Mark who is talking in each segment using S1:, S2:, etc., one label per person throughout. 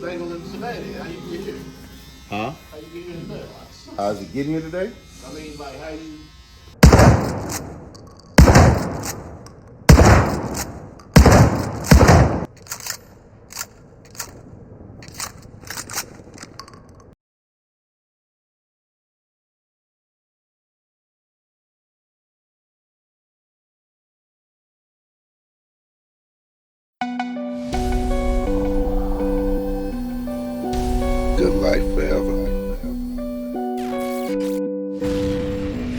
S1: dangling today. How you get here?
S2: Huh?
S1: How you get here today?
S2: How's it getting here today?
S1: I mean, like, how you...
S2: Good life forever.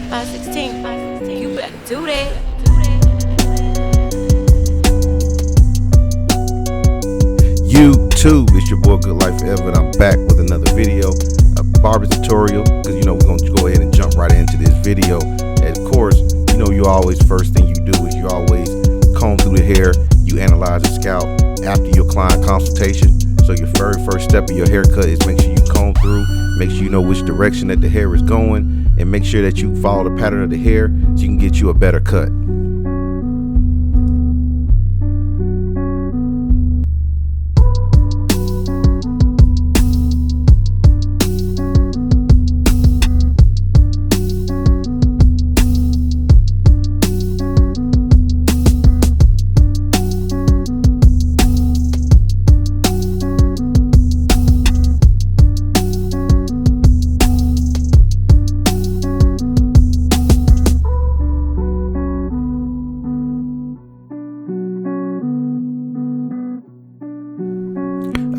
S3: 516, you better do that.
S2: YouTube, it's your boy Good Life Forever, and I'm back with another video, a barber tutorial, because you know we're going to go ahead and jump right into this video. And of course, you know you always, first thing you do is you always comb through the hair, you analyze the scalp after your client consultation. So your very first step of your haircut is make sure you comb through, make sure you know which direction that the hair is going, and make sure that you follow the pattern of the hair so you can get you a better cut.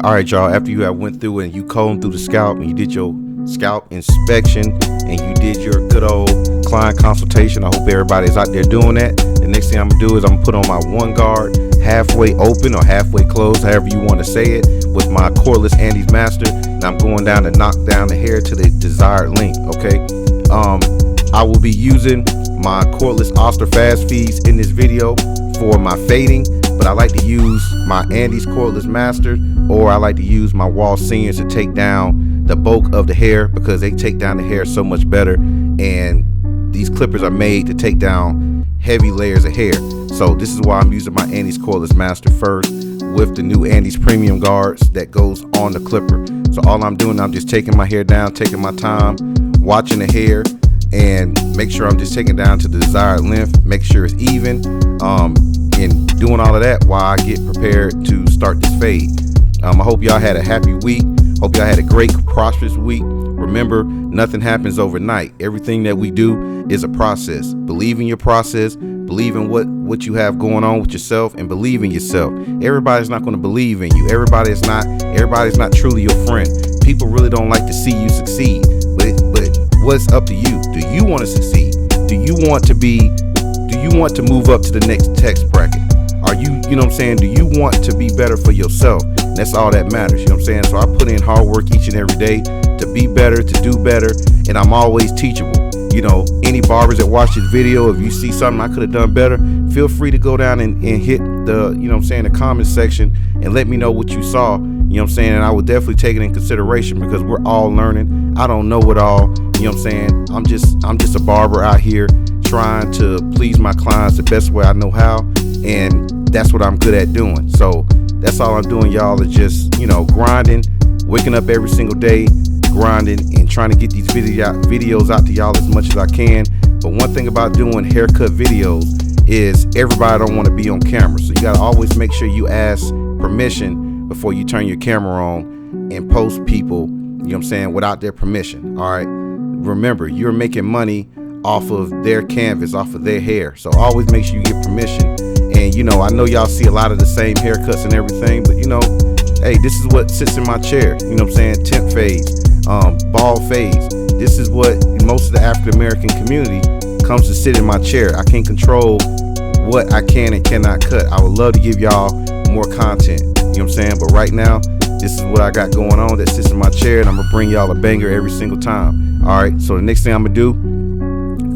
S2: All right, y'all, after you have went through and you combed through the scalp and you did your scalp inspection and you did your good old client consultation, I hope everybody's out there doing that. The next thing I'm gonna do is I'm gonna put on my one guard halfway open or halfway closed, however you want to say it, with my cordless Andis master, and I'm going down to knock down the hair to the desired length. Okay, I will be using my cordless Oster fast feeds in this video for my fading, but I like to use my Andis cordless master, or I like to use my wahl seniors to take down the bulk of the hair, because they take down the hair so much better, and these clippers are made to take down heavy layers of hair. So this is why I'm using my Andis cordless master first with the new Andis premium guards that goes on the clipper. So all I'm doing, I'm just taking my hair down, taking my time, watching the hair, and make sure I'm just taking down to the desired length, make sure it's even, and doing all of that while I get prepared to start this fade. I hope y'all had a happy week. Hope y'all had a great, prosperous week. Remember, nothing happens overnight. Everything that we do is a process. Believe in your process. Believe in what you have going on with yourself, and believe in yourself. Everybody's not going to believe in you. Everybody's not truly your friend. People really don't like to see you succeed. But what's up to you? Do you want to succeed? Do you want to move up to the next tax bracket? Are you know what I'm saying? Do you want to be better for yourself? That's all that matters, you know what I'm saying? So I put in hard work each and every day to be better, to do better, and I'm always teachable. You know, any barbers that watch this video, if you see something I could have done better, feel free to go down and hit the, you know what I'm saying, the comment section and let me know what you saw, you know what I'm saying? And I would definitely take it in consideration, because we're all learning. I don't know it all, you know what I'm saying? I'm just a barber out here trying to please my clients the best way I know how, and that's what I'm good at doing. So that's all I'm doing, y'all, is just, you know, grinding, waking up every single day, grinding, and trying to get these videos out to y'all as much as I can. But one thing about doing haircut videos is everybody don't want to be on camera, so you got to always make sure you ask permission before you turn your camera on and post people, you know what I'm saying, without their permission. All right, remember, you're making money off of their canvas, off of their hair, so always make sure you get permission. And you know, I know y'all see a lot of the same haircuts and everything, but you know, hey, this is what sits in my chair, you know what I'm saying? Temp fades, bald fades. This is what most of the African American community comes to sit in my chair. I can't control what I can and cannot cut. I would love to give y'all more content, you know what I'm saying? But right now, this is what I got going on that sits in my chair, and I'm gonna bring y'all a banger every single time. All right, so the next thing I'm gonna do,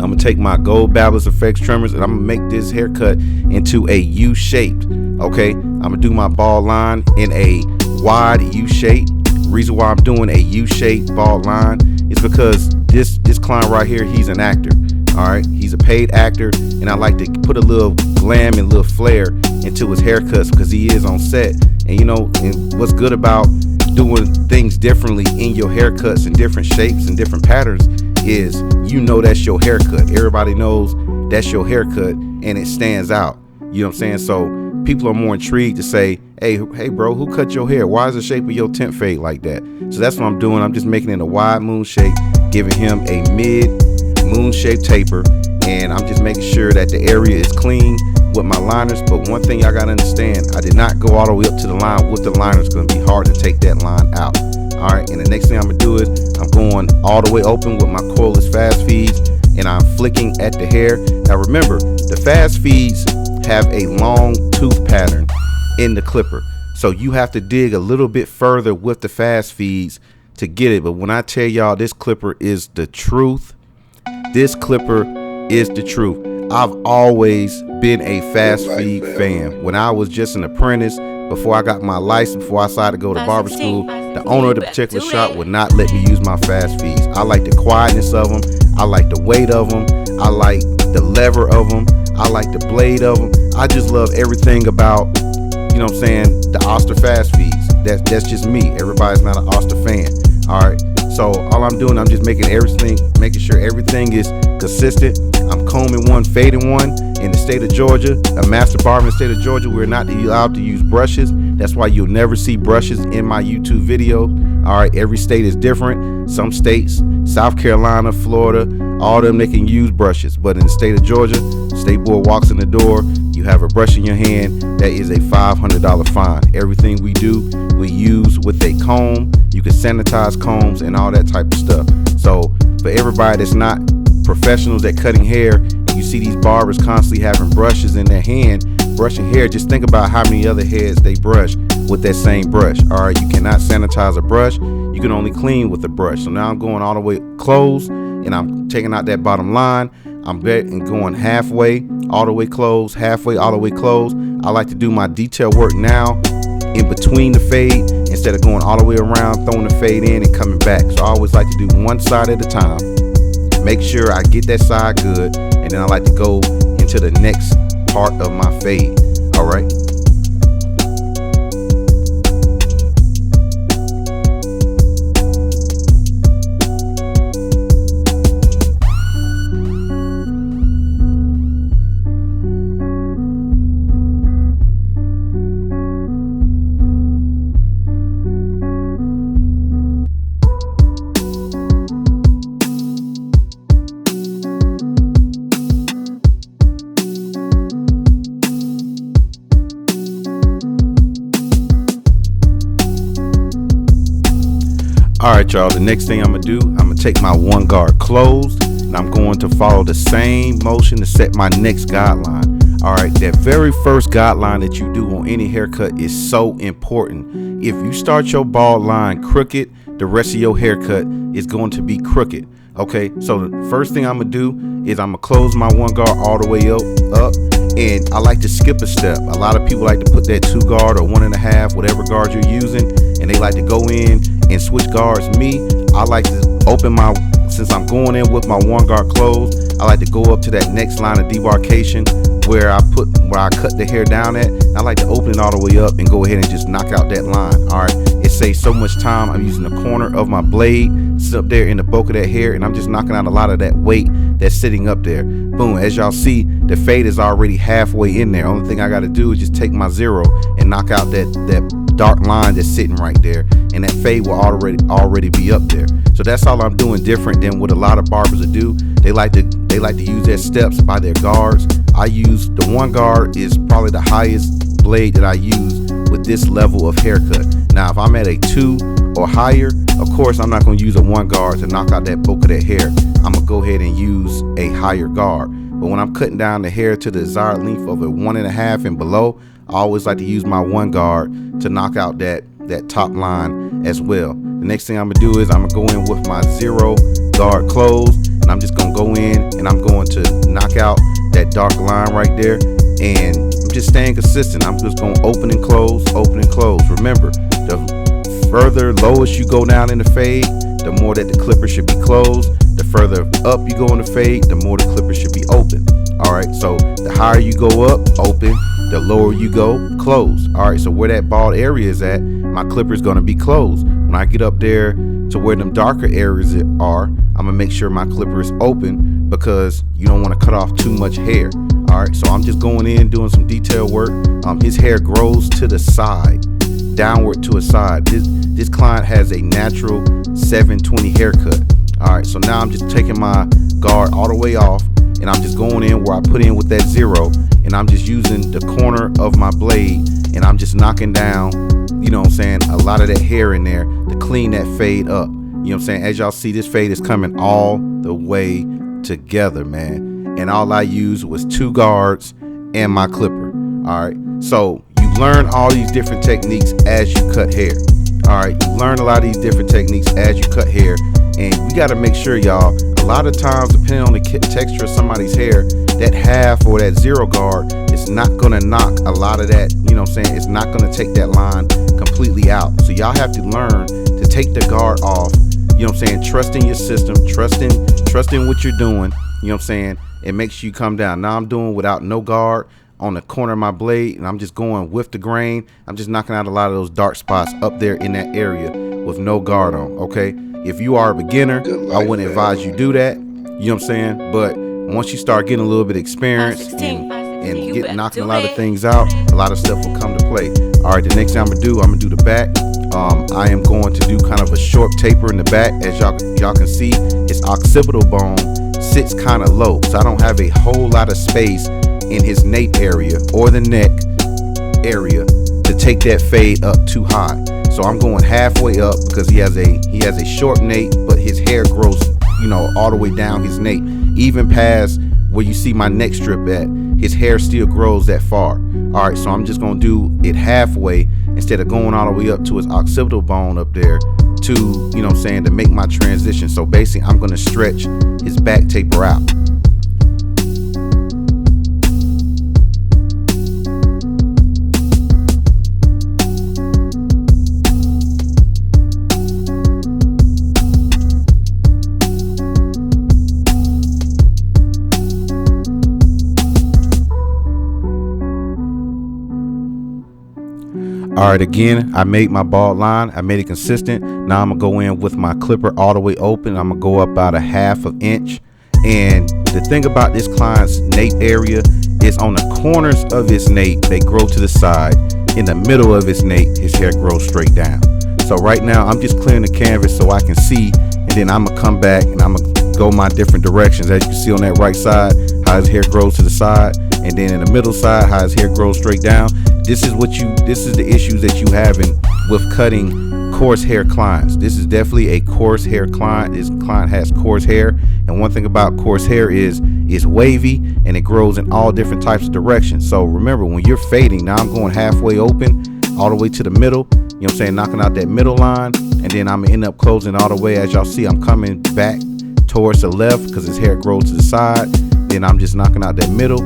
S2: I'm gonna take my gold Babyliss effects trimmers and I'm gonna make this haircut into a U shaped. Okay, I'm gonna do my bald line in a wide U shape. Reason why I'm doing a U shaped bald line is because this client right here, he's an actor. All right, he's a paid actor, and I like to put a little glam and little flair into his haircuts because he is on set. And you know, and what's good about doing things differently in your haircuts and different shapes and different patterns is, you know, that's your haircut. Everybody knows that's your haircut and it stands out. You know what I'm saying? So people are more intrigued to say, hey bro, who cut your hair? Why is the shape of your temp fade like that? So that's what I'm doing. I'm just making it a wide moon shape, giving him a mid moon shape taper, and I'm just making sure that the area is clean with my liners. But one thing y'all gotta understand, I did not go all the way up to the line with the liners. It's gonna be hard to take that line out. All right, and the next thing I'm gonna do is I'm going all the way open with my cordless fast feeds, and I'm flicking at the hair. Now remember, the fast feeds have a long tooth pattern in the clipper, so you have to dig a little bit further with the fast feeds to get it. But when I tell y'all, this clipper is the truth, this clipper is the truth. I've always been a fast feed fan. When I was just an apprentice, before I got my license, before I decided to go to barber school, the owner of the particular shop would not let me use my fast feeds. I like the quietness of them, I like the weight of them, I like the lever of them, I like the blade of them. I just love everything about, you know what I'm saying, the Oster fast feeds. That's just me. Everybody's not an Oster fan. All right, so all I'm doing, I'm just making sure everything is consistent. I'm combing one, fading one. In the state of Georgia, a master barber in the state of Georgia, we're not allowed to use brushes. That's why you'll never see brushes in my YouTube videos. All right, every state is different. Some states, South Carolina, Florida, all of them, they can use brushes. But in the state of Georgia, state board walks in the door, you have a brush in your hand, that is a $500 fine. Everything we do, we use with a comb. You can sanitize combs and all that type of stuff. So for everybody that's not professionals at cutting hair, and you see these barbers constantly having brushes in their hand, brushing hair, just think about how many other heads they brush with that same brush. All right, you cannot sanitize a brush, you can only clean with a brush. So now I'm going all the way close, and I'm taking out that bottom line. I'm going halfway, all the way close, halfway, all the way close. I like to do my detail work now in between the fade, instead of going all the way around, throwing the fade in and coming back. So I always like to do one side at a time, make sure I get that side good, and then I like to go into the next part of my fade. All right. All right, y'all, the next thing I'm gonna do, I'm gonna take my one guard closed, and I'm going to follow the same motion to set my next guideline. All right, that very first guideline that you do on any haircut is so important. If you start your bald line crooked, the rest of your haircut is going to be crooked. Okay, so the first thing I'm gonna do is I'm gonna close my one guard all the way up, and I like to skip a step. A lot of people like to put that 2 guard or 1.5, whatever guard you're using, and they like to go in and switch guards. Me, I like to open my, since I'm going in with my 1 guard closed, I like to go up to that next line of demarcation where I cut the hair down at. I like to open it all the way up and go ahead and just knock out that line. All right, it saves so much time. I'm using the corner of my blade, sit up there in the bulk of that hair, and I'm just knocking out a lot of that weight that's sitting up there. Boom, as y'all see, the fade is already halfway in there. Only thing I got to do is just take my 0 and knock out that dark line that's sitting right there, and that fade will already be up there. So that's all I'm doing different than what a lot of barbers will do. They like to use their steps by their guards. I use the 1 guard is probably the highest blade that I use with this level of haircut. Now if I'm at a 2 or higher, of course I'm not going to use a 1 guard to knock out that bulk of that hair. I'm gonna go ahead and use a higher guard. But when I'm cutting down the hair to the desired length of a 1.5 and below, I always like to use my 1 guard to knock out that top line as well. The next thing I'm gonna do is I'm gonna go in with my 0 guard closed, and I'm just gonna go in and I'm going to knock out that dark line right there, and I'm just staying consistent. I'm just gonna open and close, open and close. Remember, the further lowest you go down in the fade, the more that the clipper should be closed. The further up you go in the fade, the more the clipper should be open. All right, so the higher you go up, open, the lower you go, close. All right, so where that bald area is at, my clipper is going to be closed. When I get up there to where them darker areas are, I'm gonna make sure my clipper is open, because you don't want to cut off too much hair. All right, so I'm just going in doing some detail work. His hair grows to the side, downward to a side. This client has a natural 720 haircut. All right, so now I'm just taking my guard all the way off, and I'm just going in where I put in with that 0, and I'm just using the corner of my blade, and I'm just knocking down, you know what I'm saying, a lot of that hair in there to clean that fade up. You know what I'm saying? As y'all see, this fade is coming all the way together, man. And all I used was 2 guards and my clipper. All right, so you learn all these different techniques as you cut hair. All right, you learn a lot of these different techniques as you cut hair, and we got to make sure, y'all, a lot of times, depending on the texture of somebody's hair, that half or that 0 guard is not gonna knock a lot of that, you know what I'm saying, it's not gonna take that line completely out. So y'all have to learn to take the guard off, you know what I'm saying, trusting your system, trusting what you're doing, you know what I'm saying. It makes you come down. Now I'm doing without no guard on the corner of my blade, and I'm just going with the grain. I'm just knocking out a lot of those dark spots up there in that area with no guard on. Okay, if you are a beginner, I wouldn't advise you do that, you know what I'm saying. But once you start getting a little bit of experience and get knocking a lot of things out, a lot of stuff will come to play. All right, the next thing I'm gonna do the back. I am going to do kind of a short taper in the back. As y'all can see, his occipital bone sits kind of low, so I don't have a whole lot of space in his nape area or the neck area to take that fade up too high. So I'm going halfway up, because he has a short nape, but his hair grows, you know, all the way down his nape, even past where you see my neck strip at. His hair still grows that far. All right, so I'm just gonna do it halfway instead of going all the way up to his occipital bone up there to, you know what I'm saying, to make my transition. So basically I'm gonna stretch his back taper out. All right, again, I made my bald line. I made it consistent. Now I'm gonna go in with my clipper all the way open. I'm gonna go up about a half an inch. And the thing about this client's nape area is on the corners of his nape, they grow to the side. In the middle of his nape, his hair grows straight down. So right now I'm just clearing the canvas so I can see, and then I'm gonna come back and I'm gonna go my different directions. As you can see on that right side, how his hair grows to the side, and then in the middle side, how his hair grows straight down. This is the issues that you having with cutting coarse hair clients. This is definitely a coarse hair client. This client has coarse hair, and one thing about coarse hair is it's wavy and it grows in all different types of directions. So remember, when you're fading, now I'm going halfway open all the way to the middle, you know what I'm saying, knocking out that middle line, and then I'm gonna end up closing all the way. As y'all see, I'm coming back towards the left because his hair grows to the side. Then I'm just knocking out that middle,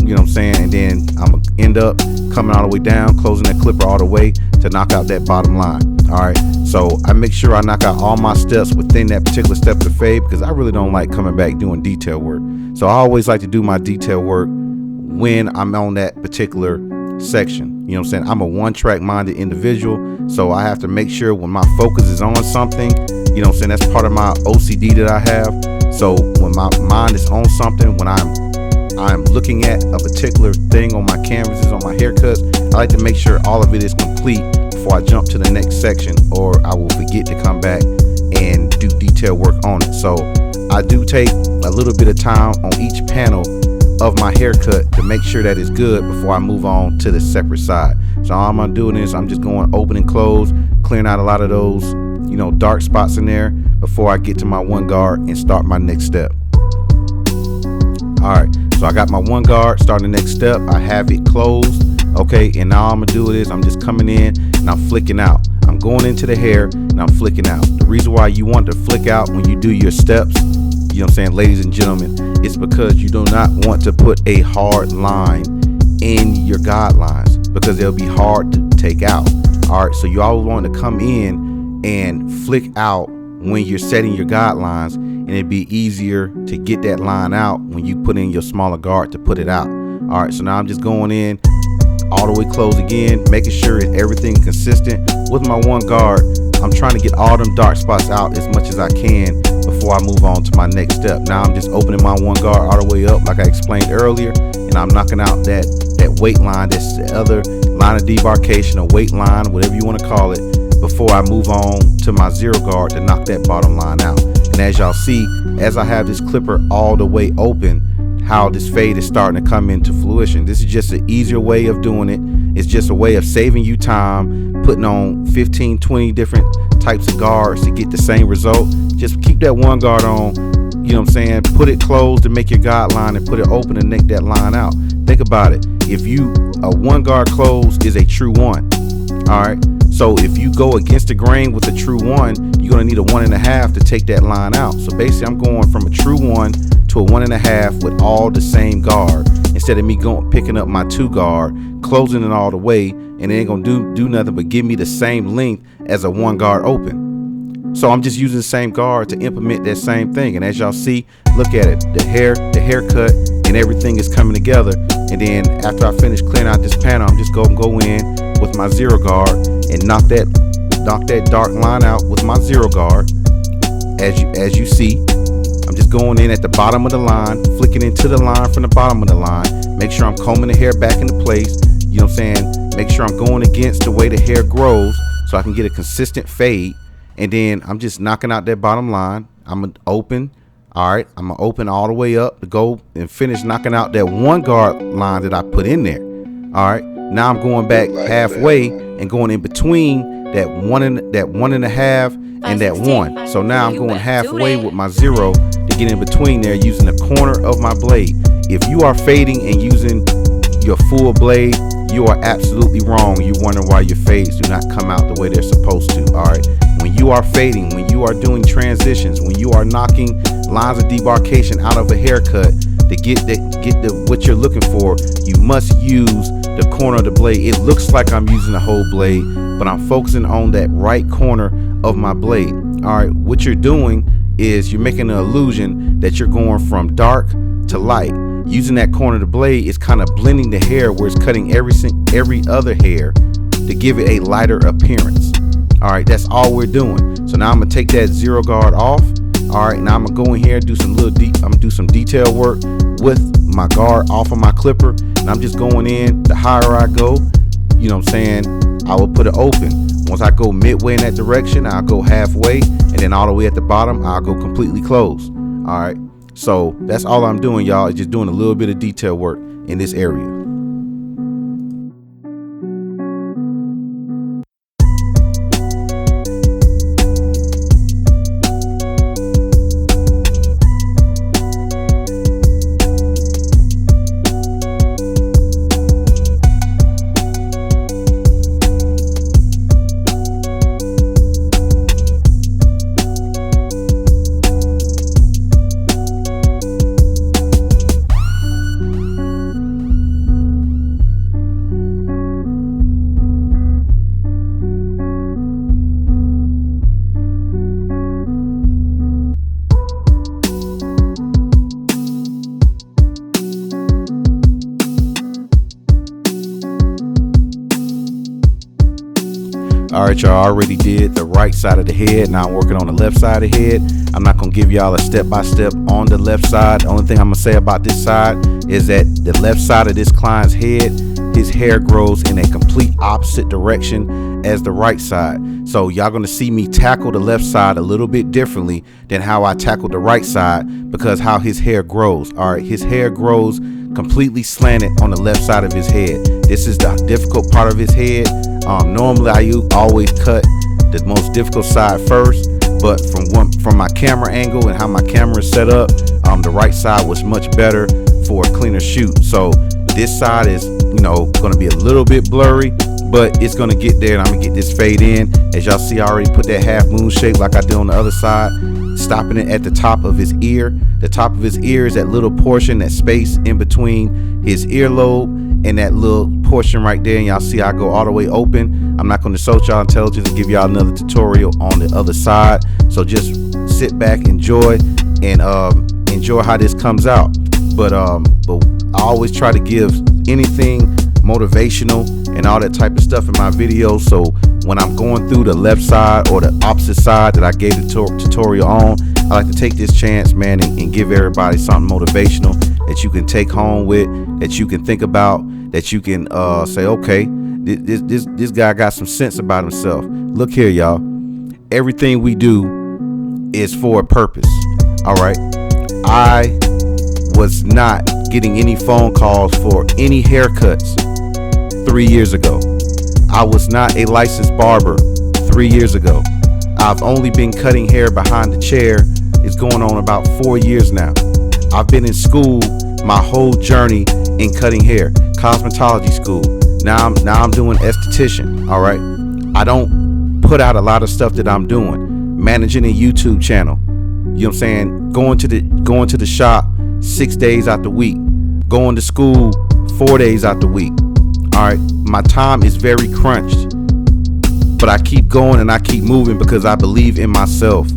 S2: you know what I'm saying, and then I'm gonna end up coming all the way down, closing that clipper all the way to knock out that bottom line. All right, so I make sure I knock out all my steps within that particular step of the fade, because I really don't like coming back doing detail work. So I always like to do my detail work when I'm on that particular section. You know what I'm saying? I'm a one-track minded individual, so I have to make sure when my focus is on something, you know what I'm saying, that's part of my OCD that I have. So when my mind is on something, when I'm looking at a particular thing on my canvases, on my haircuts, I like to make sure all of it is complete before I jump to the next section, or I will forget to come back and do detail work on it. So I do take a little bit of time on each panel of my haircut to make sure that it's good before I move on to the separate side. So all I'm doing is I'm just going open and close, clearing out a lot of those, you know, dark spots in there before I get to my one guard and start my next step. All right, so I got my one guard, starting the next step. I have it closed, okay, and now I'm gonna do is I'm just coming in and I'm flicking out. I'm going into the hair and I'm flicking out. The reason why you want to flick out when you do your steps, you know what I'm saying, ladies and gentlemen, it's because you do not want to put a hard line in your guidelines, because they'll be hard to take out. All right, so you always want to come in and flick out when you're setting your guidelines, and it'd be easier to get that line out when you put in your smaller guard to put it out. All right, so now I'm just going in all the way close again, making sure everything is consistent with my one guard, I'm trying to get all them dark spots out as much as I can before I move on to my next step. Now I'm just opening my one guard all the way up like I explained earlier, and I'm knocking out that weight line. That's the other line of demarcation, a weight line, whatever you want to call it, before I move on to my zero guard to knock that bottom line out. And as y'all see, as I have this clipper all the way open, how this fade is starting to come into fruition. This is just an easier way of doing it. It's just a way of saving you time, putting on 15, 20 different types of guards to get the same result. Just keep that one guard on, you know what I'm saying? Put it closed to make your guide line and put it open and make that line out. Think about it. If a one guard closed is a true one, all right? So if you go against the grain with a true one, you're gonna need a 1.5 to take that line out. So basically I'm going from a true one to a 1.5 with all the same guard, instead of me picking up my 2 guard, closing it all the way, and it ain't gonna do nothing but give me the same length as a 1 guard open. So I'm just using the same guard to implement that same thing. And as y'all see, look at it, the haircut and everything is coming together. And then after I finish clearing out this panel, I'm just gonna go in with my zero guard and knock that dark line out with my zero guard. As you see, I'm just going in at the bottom of the line, flicking into the line from the bottom of the line. Make sure I'm combing the hair back into place. You know what I'm saying? Make sure I'm going against the way the hair grows so I can get a consistent fade. And then I'm just knocking out that bottom line. I'm gonna open. All right, I'm gonna open all the way up to go and finish knocking out that 1 guard line that I put in there. All right, now I'm going back halfway and going in between that 1.5 and that 1. So now I'm going halfway with my zero to get in between there using the corner of my blade. If you are fading and using your full blade, you are absolutely wrong. You wonder why your fades do not come out the way they're supposed to. All right, when you are fading, when you are doing transitions, when you are knocking lines of demarcation out of a haircut to get what you're looking for, you must use the corner of the blade. It looks like I'm using the whole blade, but I'm focusing on that right corner of my blade. All right, what you're doing is you're making an illusion that you're going from dark to light. Using that corner of the blade is kind of blending the hair where it's cutting every other hair to give it a lighter appearance. All right, that's all we're doing. So now I'm gonna take that zero guard off. All right, now I'm gonna go in here and do some detail work with my guard off of my clipper, and I'm just going in. The higher I go, you know what I'm saying, I will put it open. Once I go midway in that direction, I'll go halfway, and then all the way at the bottom, I'll go completely closed. All right, so that's all I'm doing, y'all, is just doing a little bit of detail work in this area. All right, y'all, already did the right side of the head. Now I'm working on the left side of the head. I'm not gonna give y'all a step-by-step on the left side. The only thing I'm gonna say about this side is that the left side of this client's head, his hair grows in a complete opposite direction as the right side. So y'all gonna see me tackle the left side a little bit differently than how I tackled the right side, because how his hair grows. All right, his hair grows completely slanted on the left side of his head. This is the difficult part of his head. Normally I always cut the most difficult side first, but from my camera angle and how my camera is set up, the right side was much better for a cleaner shoot. So this side is, you know, going to be a little bit blurry, but it's going to get there, and I'm going to get this fade in. As y'all see, I already put that half moon shape like I did on the other side, stopping it at the top of his ear. The top of his ear is that little portion, that space in between his earlobe and that little portion right there. And y'all see I go all the way open. I'm not going to insult y'all intelligence and give y'all another tutorial on the other side. So just sit back, enjoy, and enjoy how this comes out. But I always try to give anything motivational and all that type of stuff in my videos. So when I'm going through the left side or the opposite side that I gave the tutorial on, I like to take this chance, man, and give everybody something motivational that you can take home with, that you can think about, that you can say, okay, this guy got some sense about himself. Look here, y'all. Everything we do is for a purpose. All right. I was not getting any phone calls for any haircuts 3 years ago. I was not a licensed barber 3 years ago. I've only been cutting hair behind the chair. It's going on about 4 years now. I've been in school my whole journey in cutting hair, cosmetology school. Now I'm doing esthetician. All right. I don't put out a lot of stuff that I'm doing. Managing a YouTube channel. You know what I'm saying? Going to the shop 6 days out the week. Going to school 4 days out the week. All right. My time is very crunched. But I keep going and I keep moving because I believe in myself.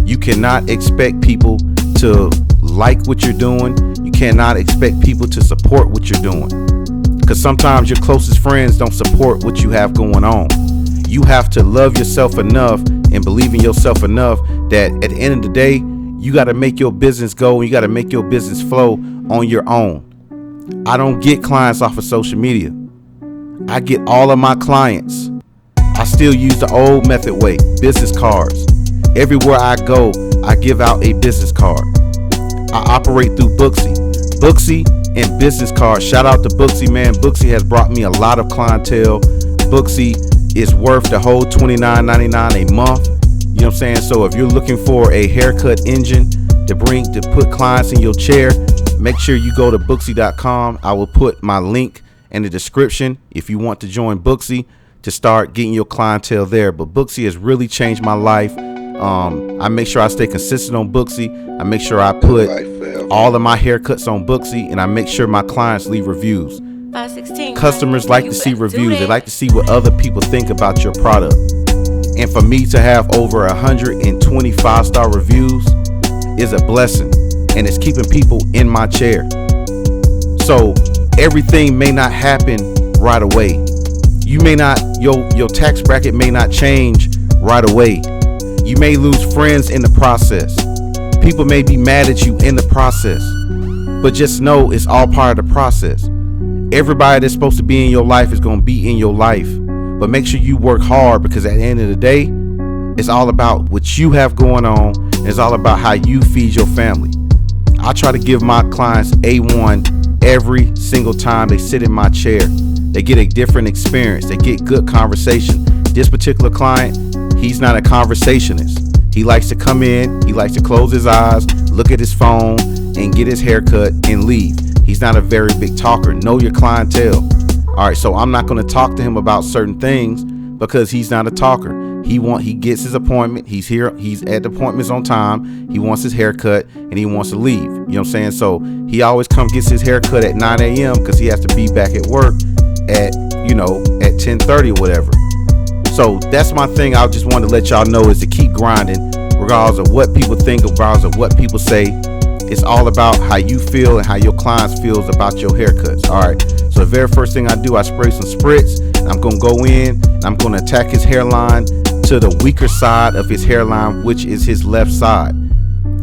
S2: You cannot expect people to like what you're doing. You cannot expect people to support what you're doing. Because sometimes your closest friends don't support what you have going on. You have to love yourself enough and believe in yourself enough that at the end of the day, you got to make your business go and you got to make your business flow on your own. I don't get clients off of social media. I get all of my clients. I still use the old method way, business cards. Everywhere I go, I give out a business card. I operate through Booksy. Booksy and business cards. Shout out to Booksy, man. Booksy has brought me a lot of clientele. Booksy is worth the whole $29.99 a month. You know what I'm saying? So if you're looking for a haircut engine to put clients in your chair, make sure you go to Booksy.com. I will put my link in the description if you want to join Booksy to start getting your clientele there. But Booksy has really changed my life. I make sure I stay consistent on Booksy. I make sure I put all of my haircuts on Booksy, and I make sure my clients leave reviews.
S3: 516.
S2: Customers like to see reviews. They like to see what other people think about your product. And for me to have over 120 5-star reviews is a blessing, and it's keeping people in my chair. So everything may not happen right away. You may not, your tax bracket may not change right away. You may lose friends in the process. People may be mad at you in the process, but just know it's all part of the process. Everybody that's supposed to be in your life is going to be in your life, but make sure you work hard, because at the end of the day, it's all about what you have going on. It's all about how you feed your family. I try to give my clients A1 every single time they sit in my chair. They get a different experience. They get good conversation. This particular client, he's not a conversationist. He likes to come in, he likes to close his eyes, look at his phone, and get his haircut and leave. He's not a very big talker. Know your clientele. All right, so I'm not going to talk to him about certain things because he's not a talker. He gets his appointment. He's here. He's at the appointments on time. He wants his haircut and he wants to leave. You know what I'm saying? So he always gets his haircut at 9 a.m. because he has to be back at work at 10:30 or whatever. So that's my thing. I just wanted to let y'all know is to keep grinding, regardless of what people think, regardless of what people say. It's all about how you feel and how your clients feels about your haircuts. All right. So the very first thing I do, I spray some spritz. And I'm going to go in and I'm going to attack his hairline to the weaker side of his hairline, which is his left side.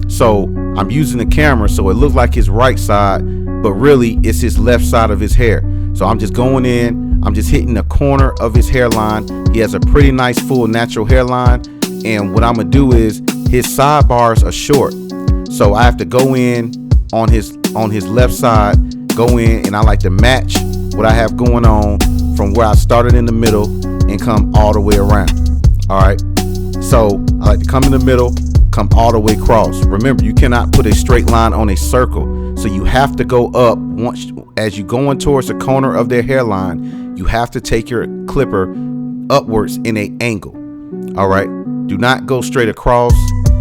S2: So I'm using the camera so it looks like his right side, but really it's his left side of his hair. So I'm just going in, I'm just hitting the corner of his hairline. He has a pretty nice full natural hairline. And what I'm going to do is his sidebars are short. So I have to go in on his left side, go in, and I like to match what I have going on from where I started in the middle and come all the way around. All right. So I like to come in the middle, come all the way across. Remember, you cannot put a straight line on a circle. So you have to go up once as you going towards the corner of their hairline. You have to take your clipper upwards in an angle. All right. Do not go straight across.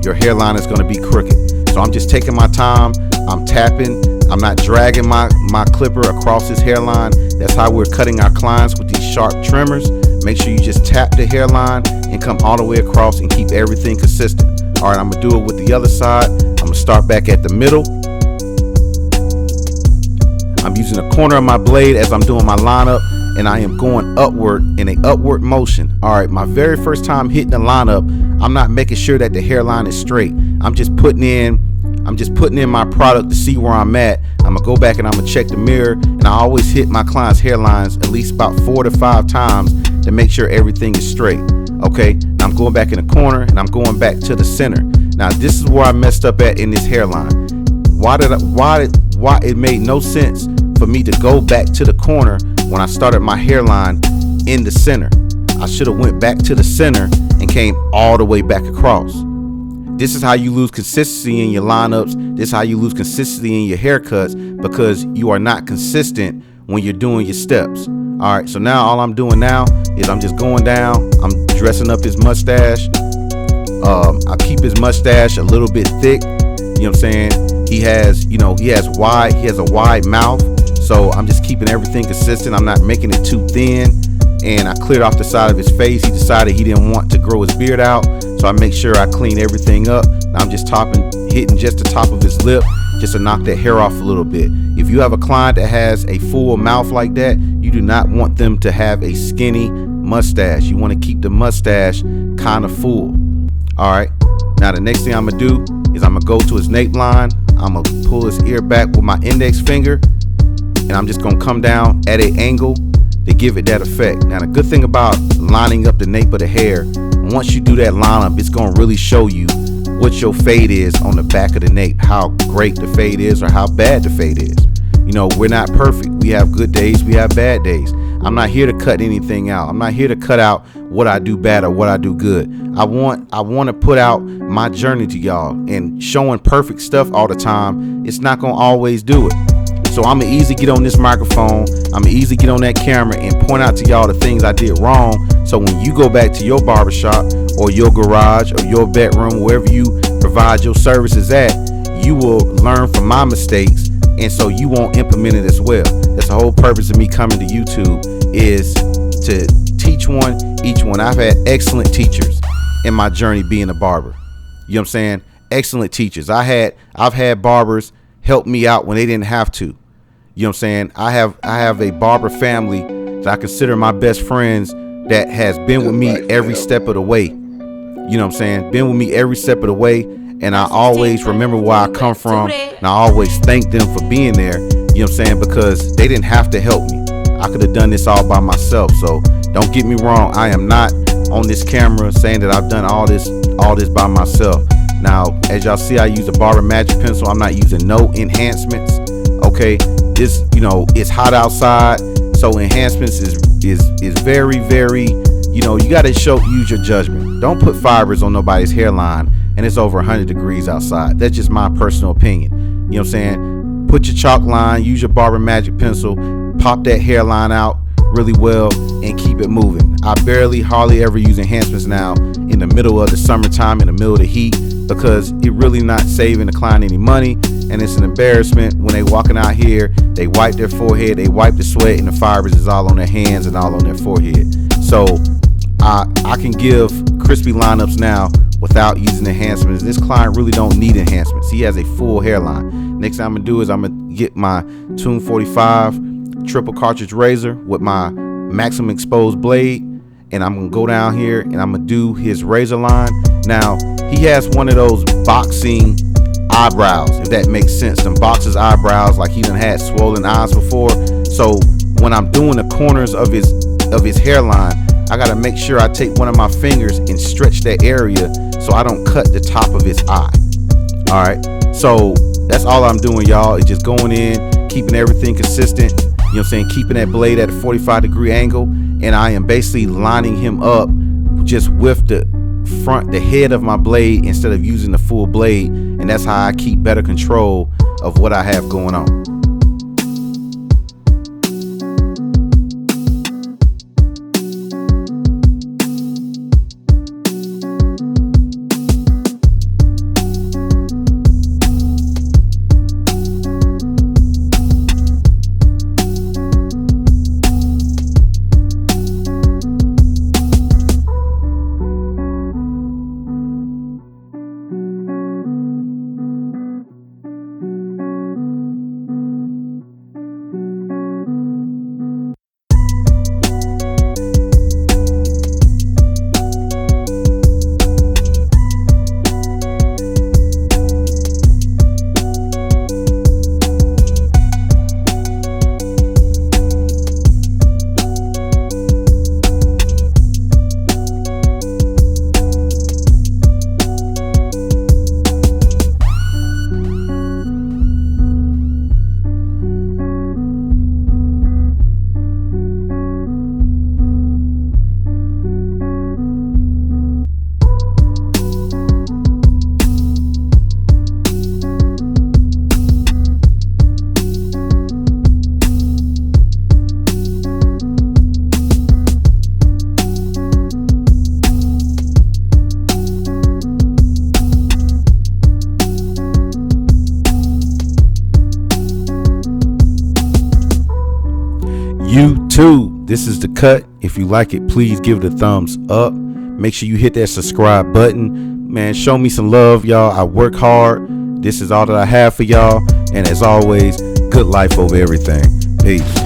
S2: Your hairline is going to be crooked. So I'm just taking my time. I'm tapping. I'm not dragging my clipper across his hairline. That's how we're cutting our clients with these sharp trimmers. Make sure you just tap the hairline and come all the way across and keep everything consistent. All right, I'm going to do it with the other side. I'm going to start back at the middle. I'm using the corner of my blade as I'm doing my lineup, and I am going upward in a upward motion. All right, my very first time hitting the lineup, I'm not making sure that the hairline is straight. I'm just putting in my product to see where I'm at. I'm gonna go back and I'm gonna check the mirror, and I always hit my clients' hairlines at least about 4 to 5 times to make sure everything is straight. Okay, now I'm going back in the corner and I'm going back to the center. Now this is where I messed up at in this hairline. Why it made no sense for me to go back to the corner when I started my hairline in the center. I should have went back to the center and came all the way back across. This is how you lose consistency in your lineups. This is how you lose consistency in your haircuts, because you are not consistent when you're doing your steps. All right, so now all I'm doing now is I'm just going down. I'm dressing up his mustache. I keep his mustache a little bit thick. You know what I'm saying? He has a wide mouth. So I'm just keeping everything consistent. I'm not making it too thin. And I cleared off the side of his face. He decided he didn't want to grow his beard out. So I make sure I clean everything up. Now I'm just hitting just the top of his lip just to knock that hair off a little bit. If you have a client that has a full mouth like that, you do not want them to have a skinny mustache. You want to keep the mustache kind of full. All right. Now the next thing I'm going to do is I'm going to go to his nape line. I'm going to pull his ear back with my index finger, and I'm just going to come down at an angle to give it that effect. Now the good thing about lining up the nape of the hair, once you do that lineup, it's going to really show you what your fade is on the back of the nape, how great the fade is or how bad the fade is. You know, we're not perfect. We have good days, we have bad days. I'm not here to cut anything out. I'm not here to cut out what I do bad or what I do good. I want to put out my journey to y'all, and showing perfect stuff all the time, it's not going to always do it. So I'm going to easily get on this microphone, I'm going to easily get on that camera and point out to y'all the things I did wrong. So when you go back to your barbershop or your garage or your bedroom, wherever you provide your services at, you will learn from my mistakes, and so you won't implement it as well. That's the whole purpose of me coming to YouTube, is to teach each one. I've had excellent teachers in my journey being a barber. You know what I'm saying? Excellent teachers. I've had barbers help me out when they didn't have to. You know what I'm saying? I have a barber family that I consider my best friends that has been with me every step of the way. You know what I'm saying? Been with me every step of the way, and I always remember where I come from, and I always thank them for being there. You know what I'm saying? Because they didn't have to help me. I could have done this all by myself. So don't get me wrong. I am not on this camera saying that I've done all this by myself. Now, as y'all see, I use a Barber Magic Pencil. I'm not using no enhancements. Okay, this, it's hot outside, so enhancements is very, very, you got to use your judgment. Don't put fibers on nobody's hairline and it's over 100 degrees outside. That's just my personal opinion. You know what I'm saying? Put your chalk line, use your Barber Magic Pencil, pop that hairline out really well, and keep it moving. I hardly ever use enhancements now in the middle of the summertime, in the middle of the heat, because it really not saving the client any money, and it's an embarrassment when they walking out here, they wipe their forehead, they wipe the sweat, and the fibers is all on their hands and all on their forehead. So I can give crispy lineups now without using enhancements. This client really don't need enhancements. He has a full hairline. Next thing I'm gonna do is I'm gonna get my Tune 45 triple cartridge razor with my maximum exposed blade, and I'm gonna go down here and I'm gonna do his razor line. Now he has one of those boxing eyebrows, if that makes sense. Them boxers eyebrows, like he done had swollen eyes before. So when I'm doing the corners of his hairline, I gotta make sure I take one of my fingers and stretch that area so I don't cut the top of his eye. All right, so that's all I'm doing, y'all, is just going in, keeping everything consistent. You know what I'm saying? Keeping that blade at a 45-degree angle, and I am basically lining him up just with the head of my blade instead of using the full blade, and that's how I keep better control of what I have going on. 2, this is the cut. If you like it, please give it a thumbs up. Make sure you hit that subscribe button. Man, show me some love, y'all. I work hard. This is all that I have for y'all. And as always, good life over everything. Peace.